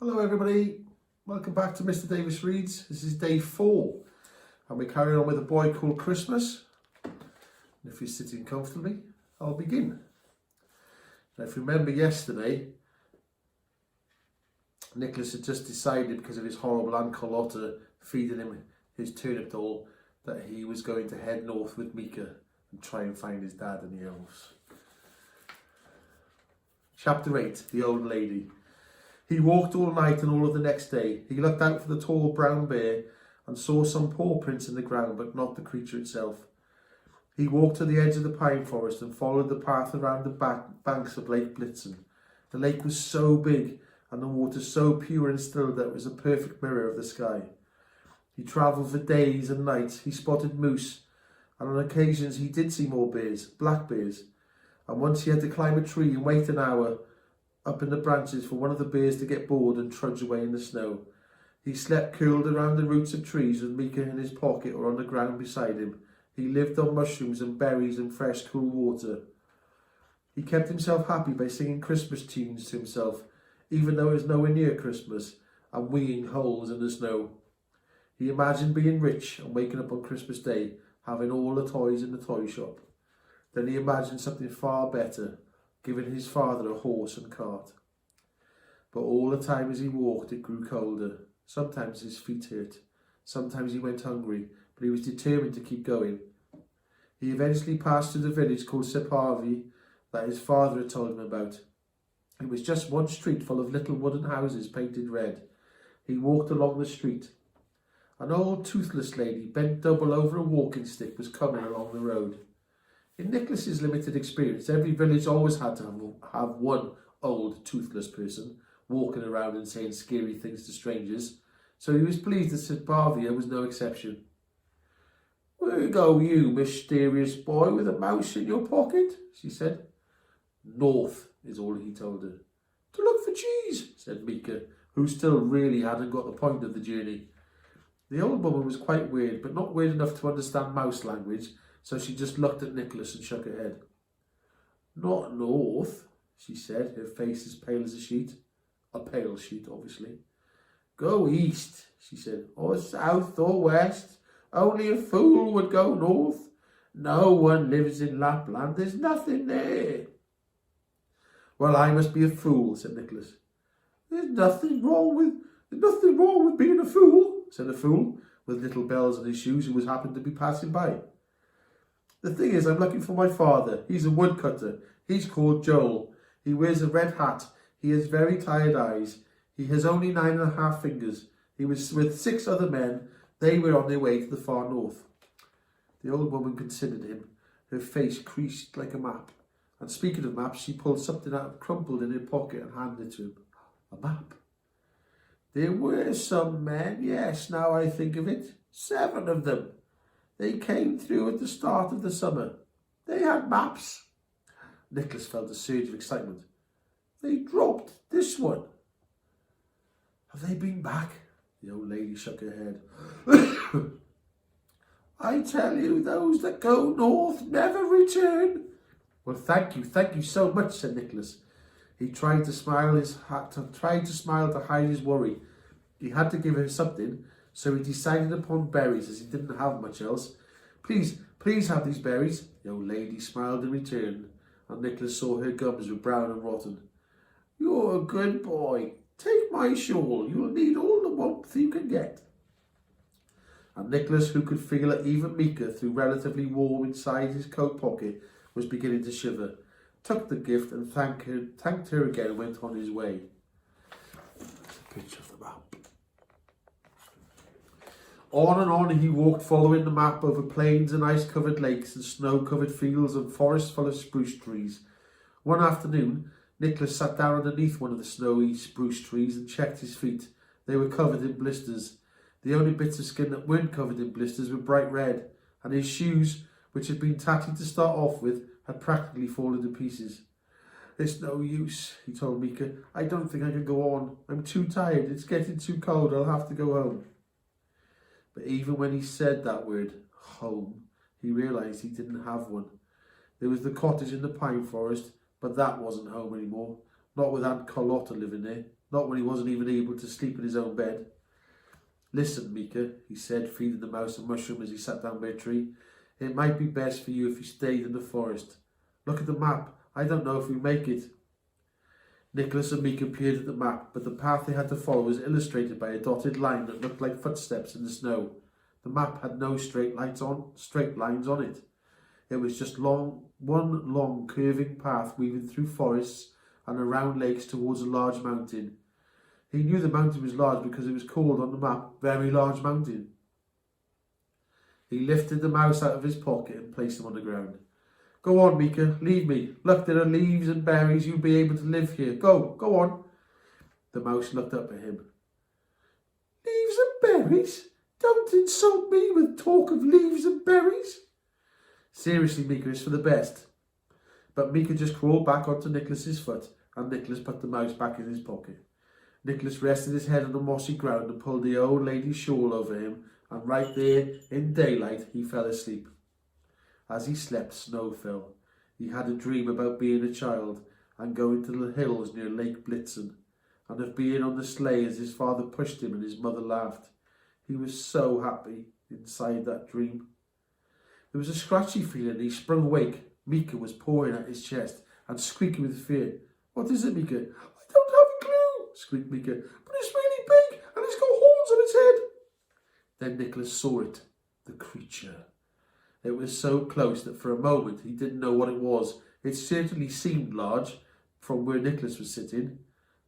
Hello everybody, welcome back to Mr. Davis Reads. This is day 4 and we're carrying on with A Boy Called Christmas. And if you're sitting comfortably, I'll begin. Now if you remember yesterday, Nicholas had just decided, because of his horrible Aunt Carlotta feeding him his turnip doll, that he was going to head north with Mika and try and find his dad and the elves. Chapter 8, The Old Lady. He walked all night and all of the next day. He looked out for the tall brown bear and saw some paw prints in the ground, but not the creature itself. He walked to the edge of the pine forest and followed the path around the banks of Lake Blitzen. The lake was so big and the water so pure and still that it was a perfect mirror of the sky. He travelled for days and nights. He spotted moose, and on occasions he did see more bears, black bears. And once he had to climb a tree and wait an hour up in the branches for one of the bears to get bored and trudge away in the snow. He slept curled around the roots of trees with Mika in his pocket or on the ground beside him. He lived on mushrooms and berries and fresh cool water. He kept himself happy by singing Christmas tunes to himself, even though it was nowhere near Christmas, and winging holes in the snow. He imagined being rich and waking up on Christmas Day, having all the toys in the toy shop. Then he imagined something far better, giving his father a horse and cart. But all the time as he walked it grew colder. Sometimes his feet hurt, sometimes he went hungry, but he was determined to keep going. He eventually passed through the village called Separvi that his father had told him about. It was just one street full of little wooden houses painted red. He walked along the street. An old toothless lady, bent double over a walking stick, was coming along the road. In Nicholas's limited experience, every village always had to have one old, toothless person walking around and saying scary things to strangers, so he was pleased that Separvia was no exception. "Where go you, mysterious boy with a mouse in your pocket?" she said. "North," is all he told her. "To look for cheese," said Mika, who still really hadn't got the point of the journey. The old woman was quite weird, but not weird enough to understand mouse language, so she just looked at Nicholas and shook her head. "Not north," she said, her face as pale as a sheet. A pale sheet, obviously. "Go east," she said, "or south or west. Only a fool would go north. No one lives in Lapland. There's nothing there." "Well, I must be a fool," said Nicholas. There's nothing wrong with being a fool," said a fool with little bells on his shoes who was happened to be passing by. "The thing is, I'm looking for my father. He's a woodcutter. He's called Joel. He wears a red hat. He has very tired eyes. He has only 9.5 fingers. He was with 6 other men. They were on their way to the far north." The old woman considered him. Her face creased like a map. And speaking of maps, she pulled something out crumpled in her pocket and handed it to him. A map. "There were some men, yes, now I think of it. 7 of them. They came through at the start of the summer. They had maps." Nicholas felt a surge of excitement. "They dropped this one." "Have they been back?" The old lady shook her head. "I tell you, those that go north never return." "Well, thank you so much," said Nicholas. He tried to smile to hide his worry. He had to give her something, so he decided upon berries, as he didn't have much else. Please have these berries." The old lady smiled in return, and Nicholas saw her gums were brown and rotten. "You're a good boy. Take my shawl. You'll need all the warmth you can get." And Nicholas, who could feel that even Mika, though relatively warm inside his coat pocket, was beginning to shiver, took the gift and thanked her again and went on his way. That's a picture of the map. On and on he walked, following the map over plains and ice-covered lakes and snow-covered fields and forests full of spruce trees. One afternoon, Nicholas sat down underneath one of the snowy spruce trees and checked his feet. They were covered in blisters. The only bits of skin that weren't covered in blisters were bright red, and his shoes, which had been tatty to start off with, had practically fallen to pieces. "It's no use," he told Mika. "I don't think I can go on. I'm too tired. It's getting too cold. I'll have to go home." But even when he said that word, home, he realised he didn't have one. There was the cottage in the pine forest, but that wasn't home anymore, not with Aunt Carlotta living there. not when he wasn't even able to sleep in his own bed. "Listen, Mika," he said, feeding the mouse a mushroom as he sat down by a tree. "It might be best for you if you stayed in the forest. Look at the map. I don't know if we make it." Nicholas and Mika peered at the map, but the path they had to follow was illustrated by a dotted line that looked like footsteps in the snow. The map had no straight lines on it. It was just one long curving path weaving through forests and around lakes towards a large mountain. He knew the mountain was large because it was called on the map Very Large Mountain. He lifted the mouse out of his pocket and placed him on the ground. "Go on, Mika, leave me. Look, there are leaves and berries. You'll be able to live here. Go on." The mouse looked up at him. "Leaves and berries? Don't insult me with talk of leaves and berries." "Seriously, Mika, it's for the best." But Mika just crawled back onto Nicholas's foot, and Nicholas put the mouse back in his pocket. Nicholas rested his head on the mossy ground and pulled the old lady's shawl over him, and right there, in daylight, he fell asleep. As he slept, snow fell. He had a dream about being a child and going to the hills near Lake Blitzen, and of being on the sleigh as his father pushed him and his mother laughed. He was so happy inside that dream. There was a scratchy feeling and he sprung awake. Mika was pawing at his chest and squeaking with fear. "What is it, Mika?" "I don't have a clue," squeaked Mika, "but it's really big and it's got horns on its head." Then Nicholas saw it, the creature. It was so close that for a moment he didn't know what it was. It certainly seemed large from where Nicholas was sitting,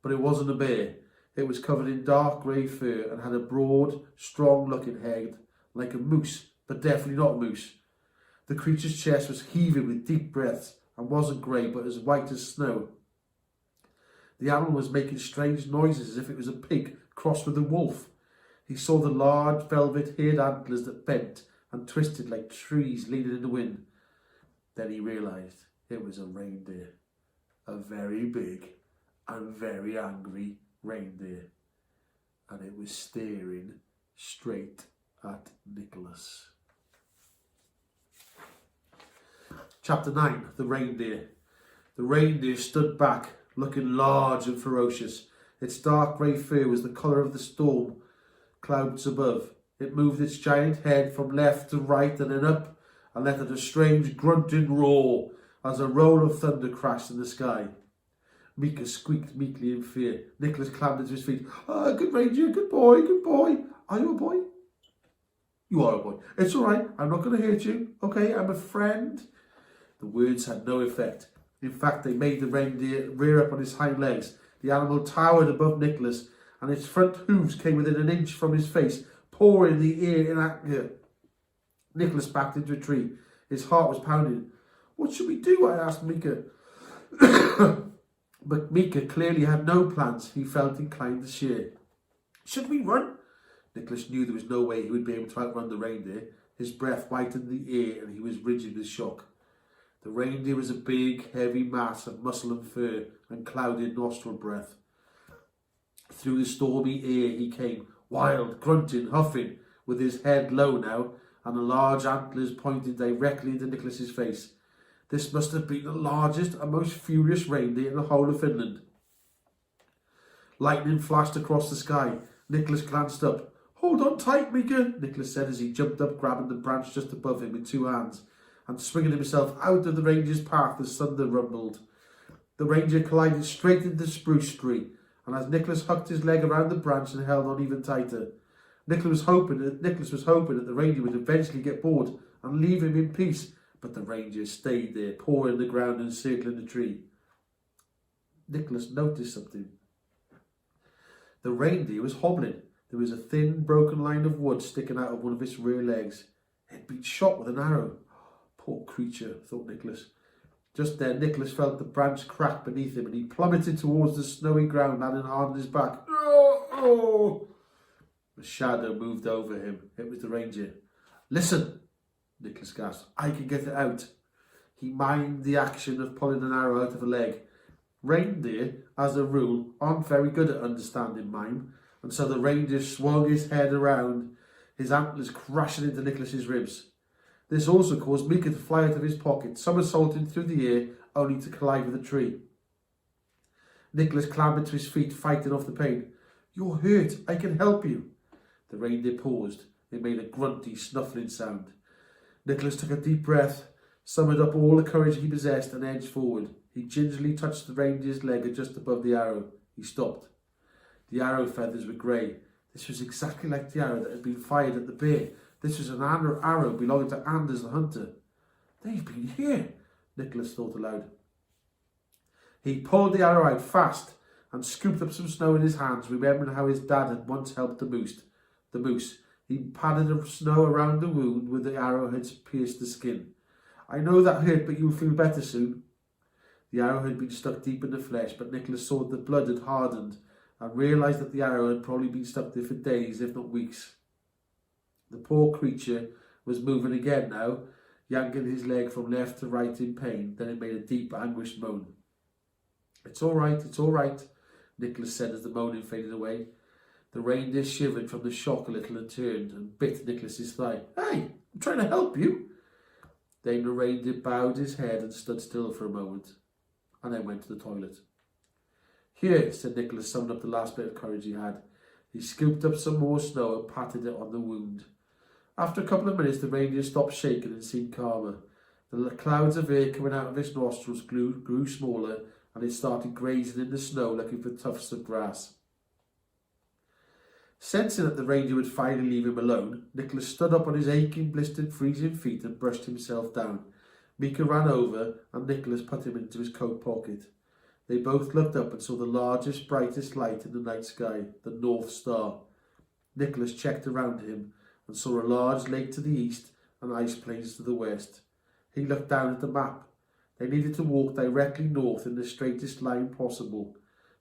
but it wasn't a bear. It was covered in dark grey fur and had a broad, strong-looking head like a moose, but definitely not a moose. The creature's chest was heaving with deep breaths and wasn't grey but as white as snow. The animal was making strange noises as if it was a pig crossed with a wolf. He saw the large velvet-haired antlers that bent and twisted like trees leaning in the wind. Then he realised it was a reindeer. A very big and very angry reindeer. And it was staring straight at Nicholas. Chapter 9. The Reindeer. The reindeer stood back, looking large and ferocious. Its dark grey fur was the colour of the storm clouds above. It moved its giant head from left to right and then up, and let out a strange grunting roar as a roll of thunder crashed in the sky. Mika squeaked meekly in fear. Nicholas clambered to his feet. "Good reindeer, good boy, good boy." "Are you a boy?" "You are a boy. It's all right. I'm not going to hurt you. Okay, I'm a friend." The words had no effect. In fact, they made the reindeer rear up on his hind legs. The animal towered above Nicholas, and its front hooves came within an inch from his face, pawing the air in anger. Nicholas backed into a tree. His heart was pounding. "What should we do?" I asked Mika. But Mika clearly had no plans. He felt inclined to share. "Should we run?" Nicholas knew there was no way he would be able to outrun the reindeer. His breath whitened the air and he was rigid with shock. The reindeer was a big, heavy mass of muscle and fur and clouded nostril breath. Through the stormy air he came, wild, grunting, huffing, with his head low now, and the large antlers pointed directly into Nicholas's face. This must have been the largest and most furious reindeer in the whole of Finland. Lightning flashed across the sky. Nicholas glanced up. "Hold on tight, Mika," Nicholas said as he jumped up, grabbing the branch just above him with two hands, and swinging himself out of the reindeer's path as thunder rumbled. The reindeer collided straight into the spruce tree, and as Nicholas hooked his leg around the branch and held on even tighter, Nicholas was hoping that the reindeer would eventually get bored and leave him in peace, but the reindeer stayed there, pawing the ground and circling the tree. Nicholas noticed something. The reindeer was hobbling. There was a thin, broken line of wood sticking out of one of its rear legs. It had been shot with an arrow. Poor creature, thought Nicholas. Just then, Nicholas felt the branch crack beneath him, and he plummeted towards the snowy ground, landing hard on his back. Oh! A shadow moved over him. It was the reindeer. "Listen!" Nicholas gasped. "I can get it out." He mimed the action of pulling an arrow out of a leg. Reindeer, as a rule, aren't very good at understanding mime, and so the reindeer swung his head around, his antlers crashing into Nicholas's ribs. This also caused Mika to fly out of his pocket, somersaulting through the air, only to collide with a tree. Nicholas clambered to his feet, fighting off the pain. "You're hurt. I can help you." The reindeer paused. It made a grunty, snuffling sound. Nicholas took a deep breath, summoned up all the courage he possessed, and edged forward. He gingerly touched the reindeer's leg just above the arrow. He stopped. The arrow feathers were grey. This was exactly like the arrow that had been fired at the bear. This was an arrow belonging to Anders the hunter. "They've been here," Nicholas thought aloud. He pulled the arrow out fast and scooped up some snow in his hands, remembering how his dad had once helped the moose. He patted the snow around the wound where the arrow had pierced the skin. "I know that hurt, but you'll feel better soon." The arrow had been stuck deep in the flesh, but Nicholas saw that the blood had hardened and realised that the arrow had probably been stuck there for days, if not weeks. The poor creature was moving again now, yanking his leg from left to right in pain. Then it made a deep, anguished moan. It's all right, Nicholas said as the moaning faded away. The reindeer shivered from the shock a little and turned and bit Nicholas's thigh. "Hey, I'm trying to help you." Then the reindeer bowed his head and stood still for a moment, and then went to the toilet. "Here," said Nicholas, summoned up the last bit of courage he had. He scooped up some more snow and patted it on the wound. After a couple of minutes, the reindeer stopped shaking and seemed calmer. The clouds of air coming out of his nostrils grew smaller, and it started grazing in the snow looking for tufts of grass. Sensing that the reindeer would finally leave him alone, Nicholas stood up on his aching, blistered, freezing feet and brushed himself down. Mika ran over and Nicholas put him into his coat pocket. They both looked up and saw the largest, brightest light in the night sky, the North Star. Nicholas checked around him and saw a large lake to the east and ice plains to the west. He looked down at the map. They needed to walk directly north in the straightest line possible.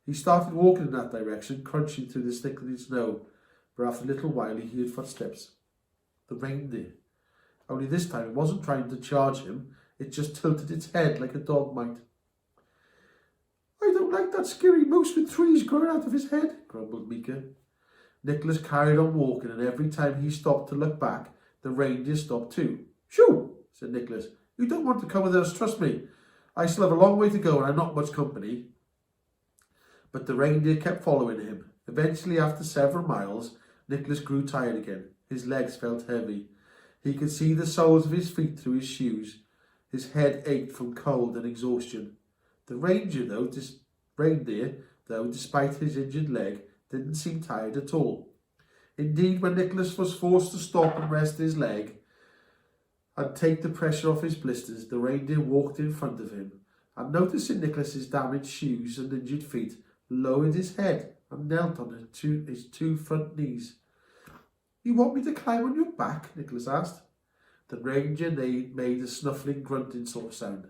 He started walking in that direction, crunching through the slickering snow, but after a little while he heard footsteps. The reindeer. Only this time it wasn't trying to charge him, it just tilted its head like a dog might. "I don't like that scary moose with trees growing out of his head," grumbled Mika. Nicholas carried on walking, and every time he stopped to look back, the reindeer stopped too. "Shoo," said Nicholas. "You don't want to come with us, trust me. I still have a long way to go and I'm not much company." But the reindeer kept following him. Eventually, after several miles, Nicholas grew tired again. His legs felt heavy. He could see the soles of his feet through his shoes. His head ached from cold and exhaustion. The reindeer, though, despite his injured leg, didn't seem tired at all. Indeed, when Nicholas was forced to stop and rest his leg and take the pressure off his blisters, the reindeer walked in front of him, and noticing Nicholas's damaged shoes and injured feet, lowered his head and knelt on his two front knees. "You want me to climb on your back?" Nicholas asked. The reindeer made a snuffling, grunting sort of sound.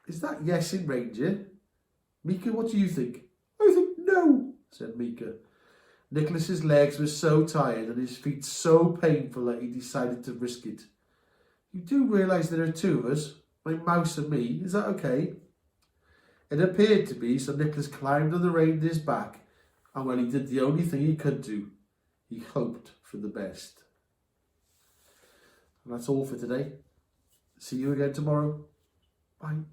"Is that yes in reindeer? Mika, what do you think?" "I think no," said Mika. Nicholas's legs were so tired and his feet so painful that he decided to risk it. "You do realise there are two of us, my mouse and me, is that okay?" It appeared to be, so Nicholas climbed on the reindeer's back, and well, he did the only thing he could do. He hoped for the best. And that's all for today. See you again tomorrow. Bye.